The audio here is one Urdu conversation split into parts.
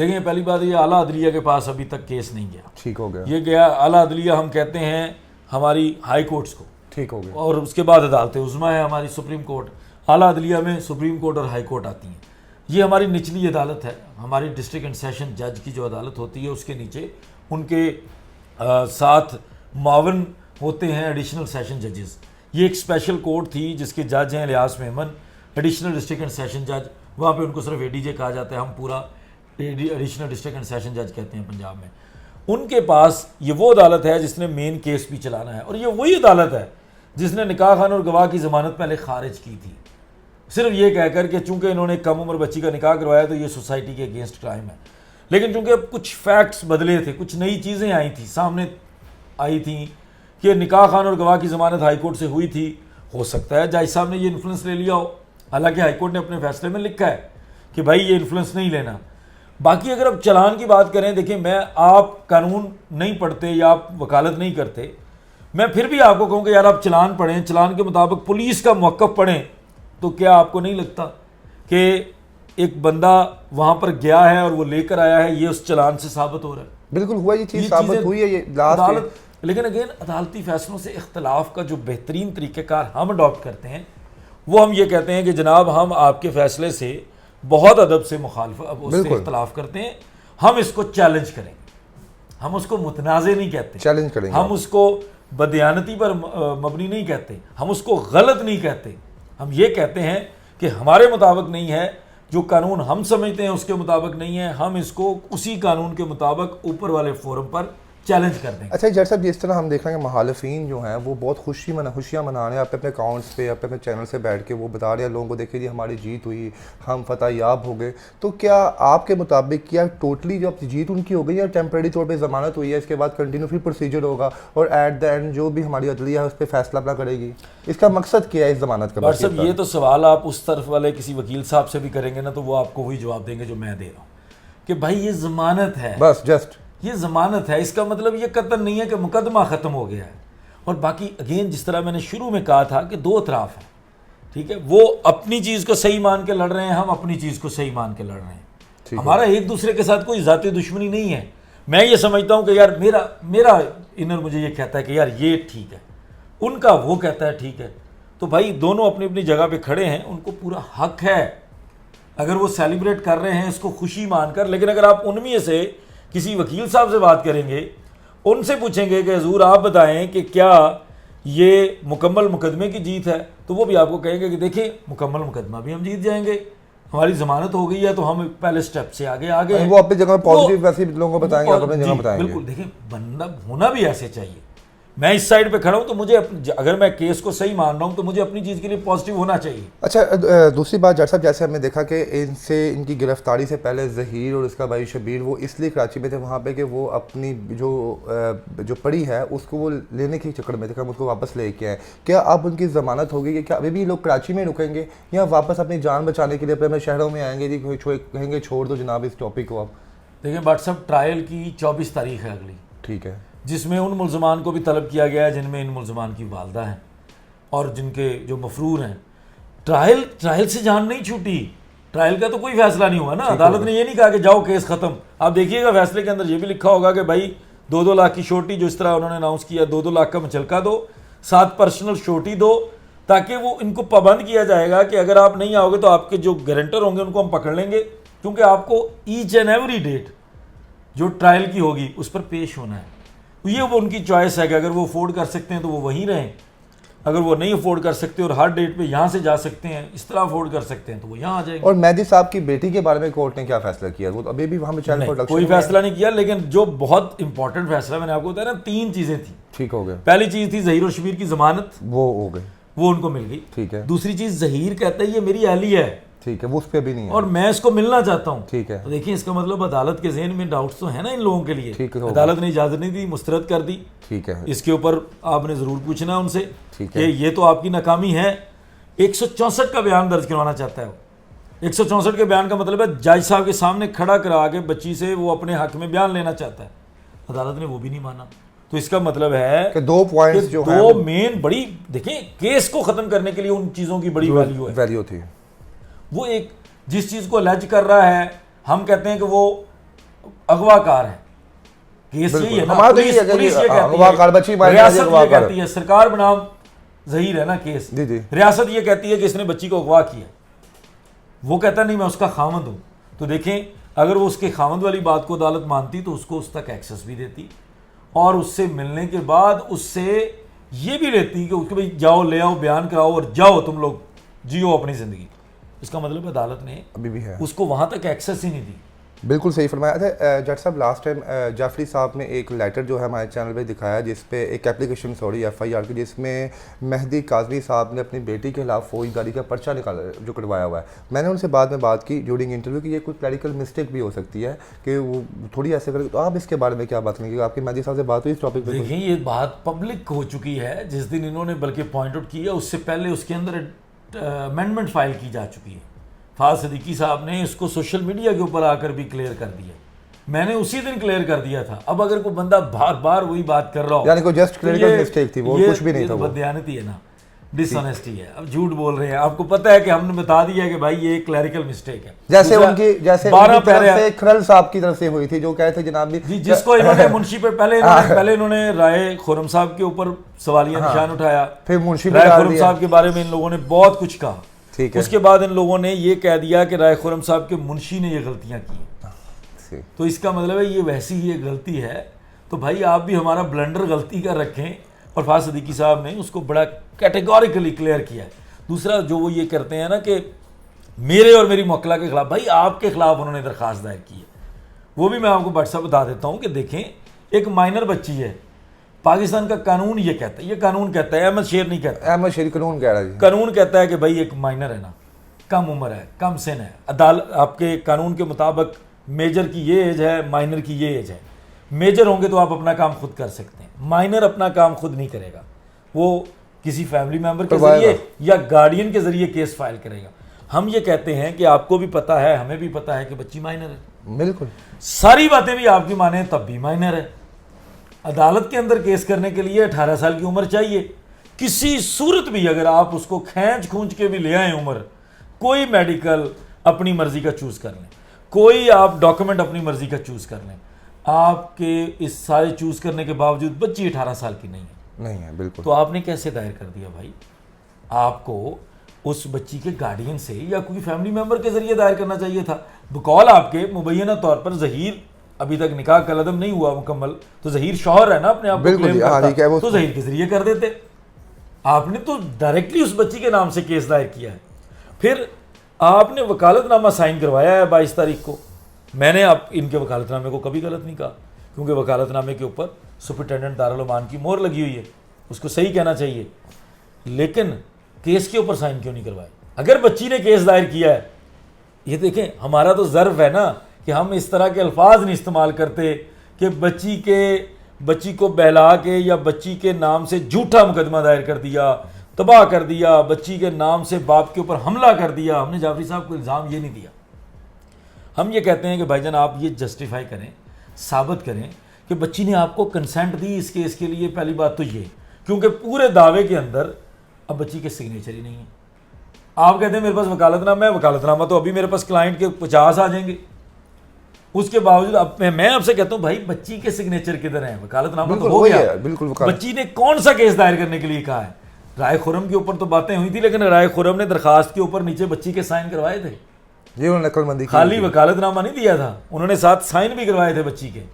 دیکھیں پہلی بات یہ اعلیٰ عدلیہ کے پاس ابھی تک کیس نہیں گیا, ٹھیک ہو گیا, یہ گیا اعلیٰ عدلیہ ہم کہتے ہیں ہماری ہائی کورٹس کو, ٹھیک ہو گیا, اور اس کے بعد عدالت عظمیٰ ہے ہماری سپریم کورٹ. اعلیٰ عدلیہ میں سپریم کورٹ اور ہائی کورٹ آتی ہیں. یہ ہماری نچلی عدالت ہے, ہماری ڈسٹرکٹ اینڈ سیشن جج کی جو عدالت ہوتی ہے اس کے نیچے ان کے ساتھ معاون ہوتے ہیں ایڈیشنل سیشن ججز. یہ ایک اسپیشل کورٹ تھی جس کے جج ہیں Ilyas Memon, additional district and session جج. وہاں پہ ان کو صرف اے ڈی جے کہا جاتا ہے, ہم پورا ایڈیشنل ڈسٹرکٹ اینڈ سیشن جج کہتے ہیں پنجاب میں. ان کے پاس یہ وہ عدالت ہے جس نے مین کیس بھی چلانا ہے, اور یہ وہی عدالت ہے جس نے نکاح خان اور گواہ کی ضمانت پہلے خارج کی تھی, صرف یہ کہہ کر کہ چونکہ انہوں نے کم عمر بچی کا نکاح کروایا تو یہ سوسائٹی کے اگینسٹ کرائم ہے. لیکن چونکہ اب کچھ فیکٹس بدلے تھے, کچھ نئی چیزیں آئی تھیں, سامنے آئی تھیں کہ نکاح خان اور گواہ کی ضمانت ہائی کورٹ سے ہوئی تھی, ہو سکتا ہے جج صاحب نے یہ انفلوئنس لے لیا ہو, حالانکہ ہائی کورٹ نے اپنے فیصلے میں لکھا ہے کہ بھائی یہ انفلوئنس نہیں لینا. باقی اگر اب چلان کی بات کریں, دیکھیں میں آپ قانون نہیں پڑھتے یا آپ وکالت نہیں کرتے, میں پھر بھی آپ کو کہوں کہ یار آپ چلان پڑھیں, چلان کے مطابق پولیس کا موقف پڑھیں, تو کیا آپ کو نہیں لگتا کہ ایک بندہ وہاں پر گیا ہے اور وہ لے کر آیا ہے, یہ اس چلان سے ثابت ہو رہا ہے. بالکل ہوا, یہ چیز ثابت ہوئی ہے یہ عدالت. لیکن اگین عدالتی فیصلوں سے اختلاف کا جو بہترین طریقہ کار ہم اڈاپٹ کرتے ہیں وہ ہم یہ کہتے ہیں کہ جناب ہم آپ کے فیصلے سے بہت ادب سے اس سے اختلاف کرتے ہیں, ہم اس کو چیلنج کریں گے, ہم اس کو متنازع نہیں کہتے, چیلنج کریں گے, ہم اس کو بدیانتی پر مبنی نہیں کہتے, ہم اس کو غلط نہیں کہتے, ہم یہ کہتے ہیں کہ ہمارے مطابق نہیں ہے, جو قانون ہم سمجھتے ہیں اس کے مطابق نہیں ہے, ہم اس کو اسی قانون کے مطابق اوپر والے فورم پر چیلنج کر دیں. اچھا جج صاحب, جس طرح ہم دیکھ رہے ہیں کہ مخالفین جو ہیں وہ بہت خوشیاں منا رہے ہیں اپنے اکاؤنٹس پہ, اپنے چینل سے بیٹھ کے وہ بتا رہے ہیں لوگوں کو, دیکھیں جی ہماری جیت ہوئی, ہم فتح یاب ہو گئے. تو کیا آپ کے مطابق کیا ٹوٹلی جو جیت ان کی ہو گئی یا ٹیمپریری طور پہ ضمانت ہوئی ہے, اس کے بعد کنٹینیو پھر پروسیجر ہوگا اور ایٹ دا اینڈ جو بھی ہماری عدلیہ ہے اس پہ فیصلہ اپنا کرے گی؟ اس کا مقصد کیا ہے اس ضمانت کا؟ بٹ صاحب یہ تو سوال آپ اس طرف والے کسی وکیل صاحب سے بھی کریں گے نا, تو وہ آپ کو وہی جواب دیں گے جو میں دے رہا ہوں کہ بھائی یہ ضمانت ہے, بس جسٹ یہ ضمانت ہے, اس کا مطلب یہ قطعاً نہیں ہے کہ مقدمہ ختم ہو گیا ہے. اور باقی اگین جس طرح میں نے شروع میں کہا تھا کہ دو اطراف ہیں, ٹھیک ہے, وہ اپنی چیز کو صحیح مان کے لڑ رہے ہیں, ہم اپنی چیز کو صحیح مان کے لڑ رہے ہیں. ہمارا ایک دوسرے کے ساتھ کوئی ذاتی دشمنی نہیں ہے. میں یہ سمجھتا ہوں کہ یار میرا انر مجھے یہ کہتا ہے کہ یار یہ ٹھیک ہے, ان کا وہ کہتا ہے ٹھیک ہے, تو بھائی دونوں اپنی اپنی جگہ پہ کھڑے ہیں, ان کو پورا حق ہے اگر وہ سیلیبریٹ کر رہے ہیں اس کو خوشی مان کر. لیکن اگر آپ ان میں سے کسی وکیل صاحب سے بات کریں گے, ان سے پوچھیں گے کہ حضور آپ بتائیں کہ کیا یہ مکمل مقدمے کی جیت ہے, تو وہ بھی آپ کو کہیں گے کہ دیکھیں مکمل مقدمہ بھی ہم جیت جائیں گے, ہماری ضمانت ہو گئی ہے تو ہم پہلے سٹیپ سے آگے آگے. وہ اپنی جگہ پازیٹیو ویسے لوگوں کو بتائیں گے, آپ اپنی جگہ بتائیں گے. بالکل, دیکھیں بندہ ہونا بھی ایسے چاہیے. میں اس سائڈ پہ کھڑا ہوں تو مجھے اگر میں کیس کو صحیح مان رہا ہوں تو مجھے اپنی چیز کے لیے پازیٹیو ہونا چاہیے. اچھا دوسری بات جج صاحب, جیسے ہم نے دیکھا کہ ان کی گرفتاری سے پہلے ظہیر اور اس کا بھائی شبیر وہ اس لیے کراچی میں تھے وہاں پہ کہ وہ اپنی جو پڑی ہے اس کو وہ لینے کے چکر میں تھے کہ ہم اس کو واپس لے کے آئیں. کیا اب ان کی ضمانت ہوگی کہ کیا ابھی بھی لوگ کراچی میں رکیں گے یا واپس اپنی جان بچانے کے لیے اپنے شہروں میں آئیں گے, جی کہیں گے چھوڑ دو جناب اس ٹاپک کو؟ آپ دیکھیں بٹ صاحب ٹرائل کی 24 تاریخ ہے اگلی, ٹھیک ہے, جس میں ان ملزمان کو بھی طلب کیا گیا ہے جن میں ان ملزمان کی والدہ ہیں اور جن کے جو مفرور ہیں. ٹرائل سے جان نہیں چھوٹی, ٹرائل کا تو کوئی فیصلہ نہیں ہوا نا, عدالت نے یہ نہیں کہا کہ جاؤ کیس ختم. آپ دیکھیے گا فیصلے کے اندر یہ بھی لکھا ہوگا کہ بھائی 2-2 لاکھ کی شورٹی, جو اس طرح انہوں نے اناؤنس کیا 2-2 لاکھ کا مچلکا دو, 7 پرسنل شورٹی دو, تاکہ وہ ان کو پابند کیا جائے گا کہ اگر آپ نہیں آؤ گے تو آپ کے جو گارنٹر ہوں گے ان کو ہم پکڑ لیں گے, کیونکہ آپ کو ایچ اینڈ ایوری ڈیٹ جو ٹرائل کی ہوگی اس پر پیش ہونا ہے. یہ وہ ان کی چوائس ہے کہ اگر وہ افورڈ کر سکتے ہیں تو وہ وہیں رہیں, اگر وہ نہیں افورڈ کر سکتے اور ہر ڈیٹ پہ یہاں سے جا سکتے ہیں, اس طرح افورڈ کر سکتے ہیں تو وہ یہاں آ جائیں گے. اور مہدی صاحب کی بیٹی کے بارے میں کورٹ نے کیا فیصلہ کیا؟ وہ ابھی بھی وہاں پہ چائلڈ پروٹیکشن کوئی فیصلہ نہیں کیا, لیکن جو بہت امپورٹنٹ فیصلہ میں نے آپ کو بتایا نا, 3 چیزیں تھیں. ٹھیک ہو گیا. پہلی چیز تھی ظہیر و شبیر کی ضمانت, وہ ہو گئی, وہ ان کو مل گئی. ٹھیک ہے. دوسری چیز ظہیر کہتا ہے یہ میری اہلیہ ہے, ٹھیک ہے, وہ اس پہ بھی نہیں ہے اور میں اس کو ملنا چاہتا ہوں. ٹھیک ہے. تو دیکھیں اس کا مطلب عدالت کے ذہن میں ڈاؤٹس تو ہے نا ان لوگوں کے لیے. ٹھیک ہے, عدالت نے اجازت نہیں دی, مسترد کر دی. ٹھیک ہے, اس کے اوپر آپ نے ضرور پوچھنا ان سے ٹھیک کہ ہے, یہ تو آپ کی ناکامی ہے. 164 کا بیان درج کروانا چاہتا ہے وہ. 164 کے بیان کا مطلب ہے جج صاحب کے سامنے کھڑا کرا کے بچی سے وہ اپنے حق میں بیان لینا چاہتا ہے. عدالت نے وہ بھی نہیں مانا. تو اس کا مطلب ہے کہ 2 پوائنٹس جو ہیں, 2 مین بڑی, دیکھیں کیس کو ختم کرنے کے لیے ان چیزوں کی بڑی ویلیو ہے. ویلیو تھی. وہ ایک جس چیز کو الیج کر رہا ہے, ہم کہتے ہیں کہ وہ اغوا کار ہے. کیس یہی ہے نا, پولیس یہ کہتی ہے سرکار بنام ظہیر ہے نا کیس, ریاست یہ کہتی ہے کہ اس نے بچی کو اغوا کیا, وہ کہتا نہیں میں اس کا خاوند ہوں. تو دیکھیں اگر وہ اس کے خاوند والی بات کو عدالت مانتی تو اس کو اس تک ایکسیس بھی دیتی, اور اس سے ملنے کے بعد اس سے یہ بھی لیتی کہ بھائی جاؤ لے آؤ بیان کراؤ اور جاؤ تم لوگ جیو اپنی زندگی. اس کا مطلب عدالت نے ابھی بھی ہے اس کو وہاں تک ایکسیس ہی نہیں دی. بالکل صحیح فرمایا تھا جج صاحب. لاسٹ ٹائم جعفری صاحب نے ایک لیٹر جو ہے ہمارے چینل پہ دکھایا جس پہ ایک ایپلیکیشن FIR کی, جس میں مہدی کاظمی صاحب نے اپنی بیٹی کے خلاف فوج داری کا پرچہ نکالا جو کٹوایا ہوا ہے. میں نے ان سے بعد میں بات کی ڈیورنگ انٹرویو کہ یہ کوئی کلیریکل مسٹیک بھی ہو سکتی ہے کہ وہ تھوڑی ایسے کرے, تو آپ اس کے بارے میں کیا بات کریں گے؟ آپ کی مہدی صاحب سے بات ہوئی اس ٹاپک پہ؟ دیکھیں یہ بات پبلک ہو چکی ہے, جس دن انہوں نے بلکہ پوائنٹ آؤٹ کیا اس سے پہلے اس کے اندر امینڈمنٹ فائل کی جا چکی ہے. فہد صدیقی صاحب نے اس کو سوشل میڈیا کے اوپر آ کر بھی کلیئر کر دیا, میں نے اسی دن کلیئر کر دیا تھا. اب اگر کوئی بندہ بار بار وہی بات کر رہا ہو, یعنی کوئی جسٹ کلیریکل مسٹیک تھی, وہ کچھ بھی نہیں تھا, وہ بددیانتی ہے نا, ڈس آنیسٹی ہے. اب جھوٹ بول رہے ہیں, آپ کو پتہ ہے کہ ہم نے بتا دیا کہ بھائی یہ ایک کلیریکل مسٹیک ہے. جیسے ان کی طرف سے کھرل صاحب کی طرف سے ہوئی تھی جو کہے تھے جناب جی جس کو انہوں نے منشی پہ پہلے انہوں نے رائے خرم صاحب کے اوپر سوالیہ نشان اٹھایا, پھر منشی رائے خرم صاحب کے بارے میں ان لوگوں نے بہت کچھ کہا. اس کے بعد ان لوگوں نے یہ کہہ دیا کہ رائے خرم صاحب کے منشی نے یہ غلطیاں کی, تو اس کا مطلب ہے یہ ویسی ہی ایک غلطی ہے. تو بھائی آپ بھی ہمارا بلنڈر غلطی کا رکھیں, اور فہد صدیقی صاحب نے اس کو بڑا کیٹیگوریکلی کلیئر کیا ہے. دوسرا جو وہ یہ کرتے ہیں نا کہ میرے اور میری موکلہ کے خلاف, بھائی آپ کے خلاف انہوں نے درخواست دائر کی ہے, وہ بھی میں آپ کو WhatsApp بتا دیتا ہوں کہ دیکھیں ایک مائنر بچی ہے, پاکستان کا قانون یہ کہتا ہے, یہ قانون کہتا ہے, احمد شیر نہیں کہتا, احمد شیر قانون کہہ رہا ہے, قانون کہتا ہے کہ بھائی ایک مائنر ہے نا, کم عمر ہے, کم سن ہے, عدالت آپ کے قانون کے مطابق میجر کی یہ ایج ہے, مائنر کی یہ ایج ہے. میجر ہوں گے تو آپ اپنا کام خود کر سکتے ہیں, مائنر اپنا کام خود نہیں کرے گا, وہ کسی فیملی ممبر کے ذریعے یا گارڈین کے ذریعے کیس فائل کرے گا. ہم یہ کہتے ہیں کہ آپ کو بھی پتہ ہے, ہمیں بھی پتہ ہے کہ بچی مائنر ہے, بالکل ساری باتیں بھی آپ کی مانیں تب بھی مائنر ہے. عدالت کے اندر کیس کرنے کے لیے 18 سال کی عمر چاہیے. کسی صورت بھی اگر آپ اس کو کھینچ کے بھی لے آئیں عمر, کوئی میڈیکل اپنی مرضی کا چوز کر لیں, کوئی آپ ڈاکومنٹ اپنی مرضی کا چوز کر لیں, آپ کے اس سارے چوز کرنے کے باوجود بچی 18 سال کی نہیں ہے, بالکل. تو آپ نے کیسے دائر کر دیا بھائی؟ آپ کو اس بچی کے گارڈین سے یا کوئی فیملی ممبر کے ذریعے دائر کرنا چاہیے تھا. بقول آپ کے مبینہ طور پر ظہیر ابھی تک نکاح کا عدم نہیں ہوا مکمل, تو ظہیر شوہر ہے نا, اپنے آپ کو کلیم کرتا, تو ظہیر کے ذریعے کر دیتے. آپ نے تو ڈائریکٹلی اس بچی کے نام سے کیس دائر کیا ہے. پھر آپ نے وکالت نامہ سائن کروایا ہے 22 تاریخ کو. میں نے ان کے وکالت نامے کو کبھی غلط نہیں کہا, کیونکہ وکالت نامے کے اوپر سپرنٹینڈنٹ دارالعمان کی مہر لگی ہوئی ہے, اس کو صحیح کہنا چاہیے. لیکن کیس کے اوپر سائن کیوں نہیں کروائے؟ اگر بچی نے کیس دائر کیا ہے, یہ دیکھیں ہمارا تو ظرف ہے نا کہ ہم اس طرح کے الفاظ نہیں استعمال کرتے کہ بچی کو بہلا کے یا بچی کے نام سے جھوٹا مقدمہ دائر کر دیا, تباہ کر دیا, بچی کے نام سے باپ کے اوپر حملہ کر دیا. ہم نے جعفری صاحب کو الزام یہ نہیں دیا. ہم یہ کہتے ہیں کہ بھائی جان آپ یہ جسٹیفائی کریں, ثابت کریں کہ بچی نے آپ کو کنسنٹ دی اس کیس کے لیے. پہلی بات تو یہ, کیونکہ پورے دعوے کے اندر اب بچی کے سگنیچر ہی نہیں ہے. آپ کہتے ہیں میرے پاس وکالت نامہ ہے, وکالت نامہ تو ابھی میرے پاس کلائنٹ کے 50 آ جائیں گے. اس کے باوجود اب میں آپ سے کہتا ہوں بھائی بچی کے سگنیچر کدھر ہیں؟ وکالت نامہ تو ہو گیا, بچی نے کون سا کیس دائر کرنے کے لیے کہا ہے؟ رائے خرم کے اوپر تو باتیں ہوئی تھی, لیکن رائے خرم نے درخواست کے اوپر نیچے بچی کے سائن کروائے تھے. یہ انہوں نے عقل مندی کی, خالی وکالت نامہ نہیں دیا تھا, انہوں نے ساتھ سائن بھی کروائے تھے بچی کے.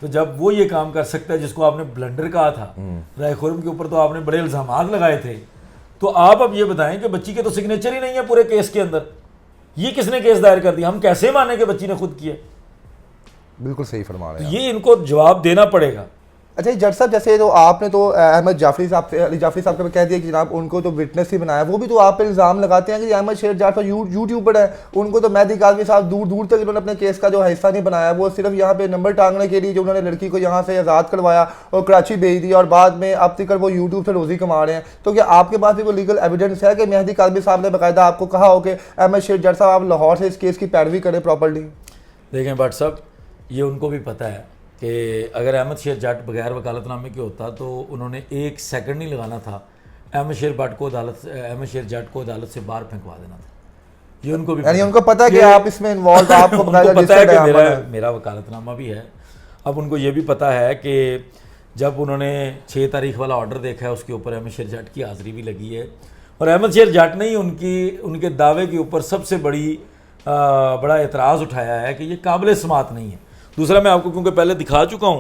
تو جب وہ یہ کام کر سکتا ہے جس کو آپ نے بلنڈر کہا تھا, رائے خرم کے اوپر تو آپ نے بڑے الزامات لگائے تھے, تو آپ اب یہ بتائیں کہ بچی کے تو سگنیچر ہی نہیں ہے پورے کیس کے اندر. یہ کس نے کیس دائر کر دیا؟ ہم کیسے مانیں کہ بچی نے خود کیا؟ بالکل صحیح فرما رہے ہیں, یہ ان کو جواب دینا پڑے گا. اچھا جج صاحب, جیسے تو آپ نے تو احمد جعفری صاحب سے, علی جعفری صاحب کا کہہ دیا کہ جناب ان کو تو وٹنس ہی بنایا, وہ بھی تو آپ پہ الزام لگاتے ہیں کہ احمد شیر جعفر یوٹیوبر ہے, ان کو تو مہدی کاظمی صاحب دور تک انہوں نے اپنے کیس کا جو حصہ نہیں بنایا, وہ صرف یہاں پہ نمبر ٹانگنے کے لیے جو انہوں نے لڑکی کو یہاں سے آزاد کروایا اور کراچی بھیج دیا, اور بعد میں اب تک وہ یوٹیوب سے روزی کما رہے ہیں. تو کیا آپ کے پاس بھی کوئی لیگل ایویڈنس ہے کہ مہدی کاظمی صاحب نے باقاعدہ آپ کو کہا ہو کہ احمد شیر جعفر صاحب آپ لاہور سے اس کیس کی پیروی کریں پراپرلی؟ دیکھیں بٹ صاحب, یہ ان کو بھی پتہ ہے کہ اگر احمد شیر جٹ بغیر وکالت نامے کے ہوتا تو انہوں نے 1 سیکنڈ نہیں لگانا تھا احمد شیر جٹ کو عدالت سے باہر پھینکوا دینا تھا. یہ ان کو بھی یعنی ان کو پتا ہے کہ آپ اس میں انوالو، آپ کو پتا ہے کہ میرا وکالت نامہ بھی ہے. اب ان کو یہ بھی پتا ہے کہ جب انہوں نے 6 تاریخ والا آرڈر دیکھا ہے اس کے اوپر احمد شیر جٹ کی حاضری بھی لگی ہے, اور احمد شیر جٹ نے ہی ان کے دعوے کے اوپر سب سے بڑا اعتراض اٹھایا ہے کہ یہ قابل سماعت نہیں ہے. دوسرا میں آپ کو کیونکہ پہلے دکھا چکا ہوں,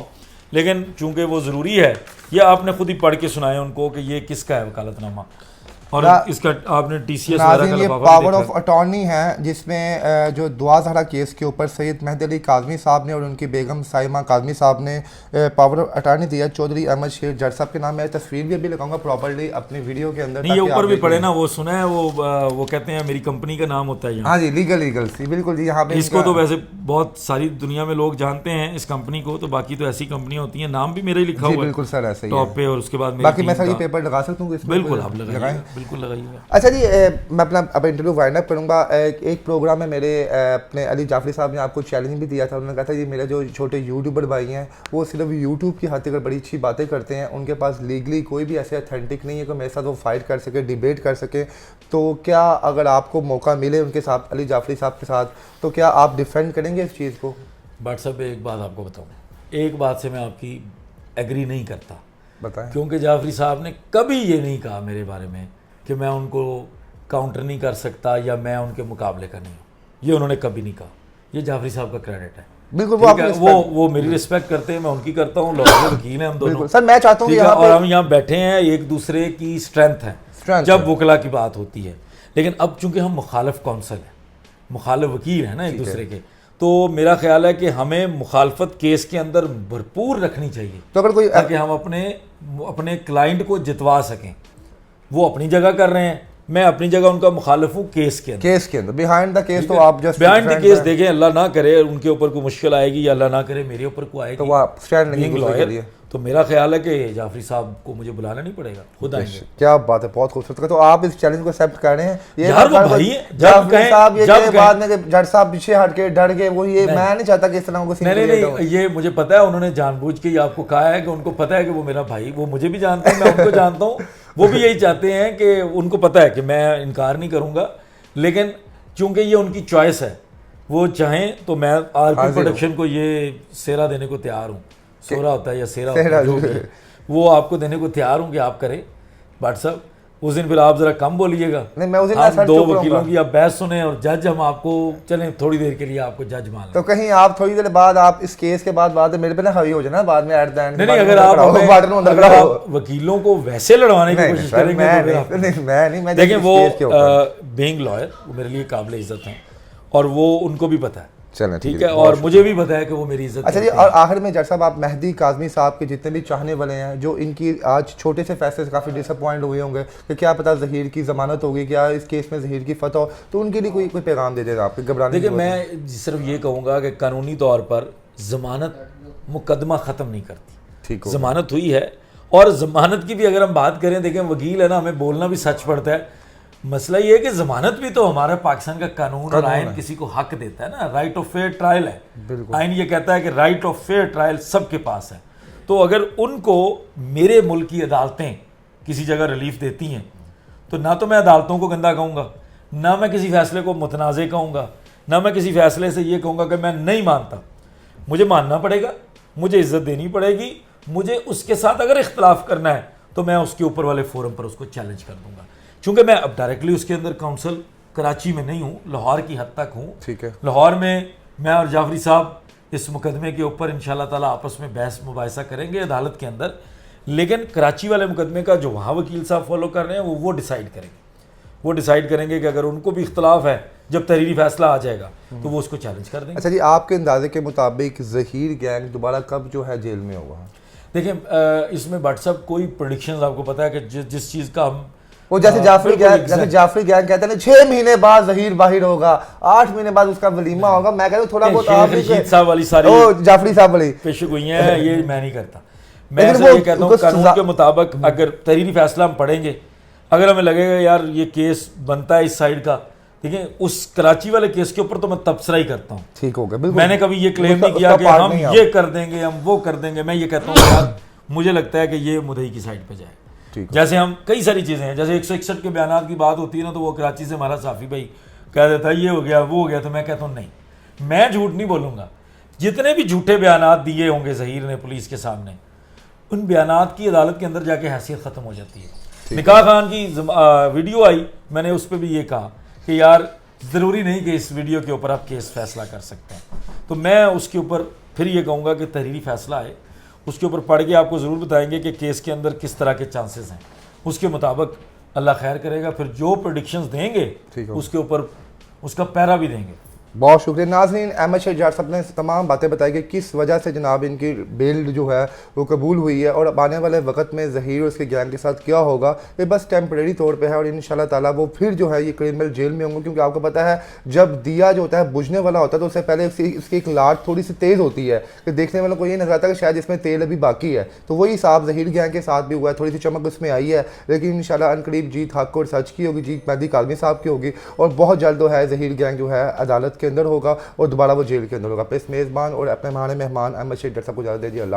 لیکن چونکہ وہ ضروری ہے, یہ آپ نے خود ہی پڑھ کے سنایا ان کو کہ یہ کس کا ہے وکالت نامہ, اور اس کا آپ نے ٹی سی ایس وغیرہ کا لفافہ پاور آف اٹارنی ہے جس میں جو دعا زہرا کیس کے اوپر سید مہدی علی کاظمی صاحب نے اور ان کی بیگم سائمہ کاظمی صاحب نے پاور آف اٹارنی دیا چودھری احمد شیر جٹ صاحب کے نام. میں تصویر بھی ابھی لگاؤں گا پراپرلی اپنی ویڈیو کے اندر. نہیں یہ اوپر بھی پڑھے نا, وہ سنا ہے, وہ کہتے ہیں میری کمپنی کا نام ہوتا ہے. ہاں جی لیگل سی بالکل جی. یہاں پہ اس کو تو ویسے بہت ساری دنیا میں لوگ جانتے ہیں اس کمپنی کو, تو باقی تو ایسی کمپنیاں ہوتی ہیں, نام بھی میرا ہی لکھا ہوا ہے بالکل سر ایسے ہی ٹاپ پہ, اور اس کے بعد باقی میں سر یہ پیپر لگا سکتا ہوں. بالکل آپ لگائیں, بالکل لگائیے. اچھا جی, میں اپنا اب انٹرویو وائنڈ اپ کروں گا. ایک پروگرام میں میرے اپنے علی جعفری صاحب نے آپ کو چیلنج بھی دیا تھا. انہوں نے کہا تھا یہ میرے جو چھوٹے یوٹیوبر بھائی ہیں وہ صرف یوٹیوب کی خاطر بڑی اچھی باتیں کرتے ہیں, ان کے پاس لیگلی کوئی بھی ایسے اتھینٹک نہیں ہے کہ میرے ساتھ وہ فائٹ کر سکے, ڈیبیٹ کر سکے. تو کیا اگر آپ کو موقع ملے ان کے ساتھ, علی جعفری صاحب کے ساتھ, تو کیا آپ ڈیفینڈ کریں گے اس چیز کو؟ بٹ صاحب ایک بات آپ کو بتاؤں, ایک بات سے میں آپ کی ایگری نہیں کرتا. بتائیں. کیونکہ جعفری صاحب نے کبھی یہ نہیں کہا میرے بارے میں کہ میں ان کو کاؤنٹر نہیں کر سکتا یا میں ان کے مقابلے کا نہیں ہوں. یہ انہوں نے کبھی نہیں کہا. یہ جعفری صاحب کا کریڈٹ ہے. بالکل وہ میری رسپیکٹ کرتے ہیں, میں ان کی کرتا ہوں. لاہور وکیل ہیں ہم دونوں سر. میں چاہتا ہوں اور ہم یہاں بیٹھے ہیں, ایک دوسرے کی اسٹرینتھ ہے جب وکلا کی بات ہوتی ہے. لیکن اب چونکہ ہم مخالف کونسل ہیں, مخالف وکیل ہیں نا ایک دوسرے کے, تو میرا خیال ہے کہ ہمیں مخالفت کیس کے اندر بھرپور رکھنی چاہیے, تو اگر کوئی تاکہ ہم اپنے کلائنٹ کو جتوا سکیں. وہ اپنی جگہ کر رہے ہیں, میں اپنی جگہ ان کا مخالف ہوں کیس کے اندر. بیہائنڈ دا کیس تو آپ جسٹ بیہائنڈ دا کیس دیکھیں, اللہ نہ کرے ان کے اوپر کوئی مشکل آئے گی یا اللہ نہ کرے میرے اوپر کوئی آئے گی, تو وہ اسٹینڈ نہیں. تو میرا خیال ہے کہ جعفری صاحب کو مجھے بلانا نہیں پڑے گا, خود آئیں گے. کیا بات ہے, بہت خوبصورت. تو آپ اس چیلنج کو ایکسیپٹ کر رہے ہیں؟ یار وہ بھائی ہیں, جعفری صاحب یہ بعد میں کہ جٹ صاحب پیچھے ہٹ کے ڈر گئے, وہ یہ میں نہیں چاہتا کہ اس طرح کو نہیں, یہ مجھے پتا ہے انہوں نے جان بوجھ کے آپ کو کہا ہے کہ ان کو پتا ہے کہ وہ میرا بھائی, وہ مجھے بھی جانتے ہیں, میں ان کو جانتا ہوں, وہ بھی یہی چاہتے ہیں کہ ان کو پتا ہے کہ میں انکار نہیں کروں گا. لیکن چونکہ یہ ان کی چوائس ہے, وہ چاہیں تو میں آر پی پروڈکشن کو یہ سیرا دینے کو تیار ہوں. سورا ہوتا ہے یا سیرا ہوتا ہے, وہ آپ کو دینے کو تیار ہوں کہ آپ کریں. بٹ صاحب اس دن پھر آپ ذرا کم بولیے گا. ہم 2 وکیلوں کی آپ بحث سنیں اور جج ہم آپ کو چلیں تھوڑی دیر کے لیے آپ کو جج مان لیں. تو کہیں آپ تھوڑی دیر بعد آپ اس کیس کے بعد میرے پہ نہ حاوی ہو جانا بعد میں ایٹ دا اینڈ. نہیں, اگر آپ وکیلوں کو ویسے لڑوانے کی کوشش کریں گے, میں دیکھیں وہ بینگ لائر وہ میرے لیے قابل عزت ہیں, اور وہ ان کو بھی پتہ ہے. ٹھیک ہے, اور مجھے بھی پتا ہے کہ وہ میری عزت. اچھا جی, اور آخر میں جج صاحب آپ مہدی کاظمی صاحب کے جتنے بھی چاہنے والے ہیں جو ان کی آج چھوٹے سے فیصلے سے کافی ڈس اپوائنٹ ہوئے ہوں گے کہ کیا پتا ظہیر کی ضمانت ہوگی, کیا اس کیس میں ظہیر کی فتح ہو, تو ان کے لیے کوئی پیغام دے دے گا آپ کے گھبرانے؟ دیکھیں میں صرف یہ کہوں گا کہ قانونی طور پر ضمانت مقدمہ ختم نہیں کرتی. ضمانت ہوئی ہے, اور ضمانت کی بھی اگر ہم بات کریں, دیکھیں وکیل ہے نا, ہمیں بولنا بھی سچ پڑتا ہے. مسئلہ یہ ہے کہ ضمانت بھی تو ہمارا پاکستان کا قانون اور آئین کسی کو حق دیتا ہے نا, رائٹ آف فیئر ٹرائل ہے. آئین یہ کہتا ہے کہ رائٹ آف فیئر ٹرائل سب کے پاس ہے. تو اگر ان کو میرے ملک کی عدالتیں کسی جگہ ریلیف دیتی ہیں, تو نہ تو میں عدالتوں کو گندا کہوں گا, نہ میں کسی فیصلے کو متنازع کہوں گا, نہ میں کسی فیصلے سے یہ کہوں گا کہ میں نہیں مانتا. مجھے ماننا پڑے گا, مجھے عزت دینی پڑے گی. مجھے اس کے ساتھ اگر اختلاف کرنا ہے تو میں اس کے اوپر والے فورم پر اس کو چیلنج کر دوں گا. چونکہ میں اب ڈائریکٹلی اس کے اندر کونسل کراچی میں نہیں ہوں, لاہور کی حد تک ہوں. ٹھیک ہے, لاہور میں میں اور جعفری صاحب اس مقدمے کے اوپر انشاءاللہ تعالیٰ آپس میں بحث مباحثہ کریں گے عدالت کے اندر. لیکن کراچی والے مقدمے کا جو وہاں وکیل صاحب فالو کر رہے ہیں وہ ڈیسائیڈ کریں گے. وہ ڈیسائیڈ کریں گے کہ اگر ان کو بھی اختلاف ہے, جب تحریری فیصلہ آ جائے گا تو وہ اس کو چیلنج کر دیں گے. اچھا جی, آپ کے اندازے کے مطابق ظہیر گینگ دوبارہ کب جو ہے جیل میں ہوگا؟ دیکھیں اس میں بٹ صاحب کوئی پریڈکشنز آپ کو پتہ ہے کہ جس چیز کا ہم وہ جیسے جعفری گینگ کہتے ہیں 6 مہینے بعد ظہیر باہر ہوگا, 8 مہینے بعد اس کا ولیمہ ہوگا. میں کہتا ہوں تھوڑا بہت آپ رشید صاحب والی ساری جعفری صاحب والی پیشہ گوئیاں ہیں, یہ میں نہیں کرتا. میں یہ کہتا ہوں قانون کے مطابق اگر تحریری فیصلہ ہم پڑھیں گے, اگر ہمیں لگے گا یار یہ کیس بنتا ہے اس سائڈ کا, دیکھیں اس کراچی والے کیس کے اوپر تو میں تبصرہ ہی کرتا ہوں. ٹھیک ہوگا, بالکل. میں نے کبھی یہ کلیم نہیں کیا کہ ہم یہ کر دیں گے, ہم وہ کر دیں گے. میں یہ کہتا ہوں یار مجھے لگتا ہے کہ یہ مدعی کی سائڈ پہ جائے. جیسے ہم کئی ساری چیزیں ہیں, جیسے 161 کے بیانات کی بات ہوتی ہے نا, تو وہ کراچی سے ہمارا صحافی بھائی کہہ دیتا یہ ہو گیا وہ ہو گیا. تو میں کہتا ہوں نہیں, میں جھوٹ نہیں بولوں گا. جتنے بھی جھوٹے بیانات دیے ہوں گے ظہیر نے پولیس کے سامنے, ان بیانات کی عدالت کے اندر جا کے حیثیت ختم ہو جاتی ہے. نکاح خان کی ویڈیو آئی, میں نے اس پہ بھی یہ کہا کہ یار ضروری نہیں کہ اس ویڈیو کے اوپر آپ کیس فیصلہ کر سکتے ہیں. تو میں اس کے اوپر پھر یہ کہوں گا کہ تحریری فیصلہ ہے, اس کے اوپر پڑھ کے آپ کو ضرور بتائیں گے کہ کیس کے اندر کس طرح کے چانسز ہیں. اس کے مطابق اللہ خیر کرے گا, پھر جو پریڈکشنز دیں گے اس کے اوپر اس کا پیرا بھی دیں گے. بہت شکریہ. ناظرین, احمد شیخ جاٹ صاحب نے تمام باتیں بتائی کہ کس وجہ سے جناب ان کی بیل جو ہے وہ قبول ہوئی ہے, اور اب آنے والے وقت میں ظہیر اور اس کے گینگ کے ساتھ کیا ہوگا یہ بس ٹیمپریری طور پہ ہے, اور انشاءاللہ تعالیٰ وہ پھر جو ہے یہ کرمنل جیل میں ہوں گے. کیونکہ آپ کو پتہ ہے جب دیا جو ہوتا ہے بجھنے والا ہوتا ہے تو اس سے پہلے اس کی ایک لاٹ تھوڑی سی تیز ہوتی ہے کہ دیکھنے والوں کو یہ نظر آتا ہے کہ شاید اس میں تیل ابھی باقی ہے. تو وہی حساب ظہیر گینگ کے ساتھ بھی ہوا ہے, تھوڑی سی چمک اس میں آئی ہے, لیکن انشاءاللہ عنقریب جیت حق اور سچ کی ہوگی, جیت مہدی کاظمی صاحب کی ہوگی, اور بہت جلد جو ہے ظہیر گینگ جو ہے عدالت کے اندر ہوگا اور دوبارہ وہ جیل کے اندر ہوگا. اپنے اس میزبان اور اپنے مہمان احمد شیخ جاٹ صاحب کو اجازت دیجیے. اللہ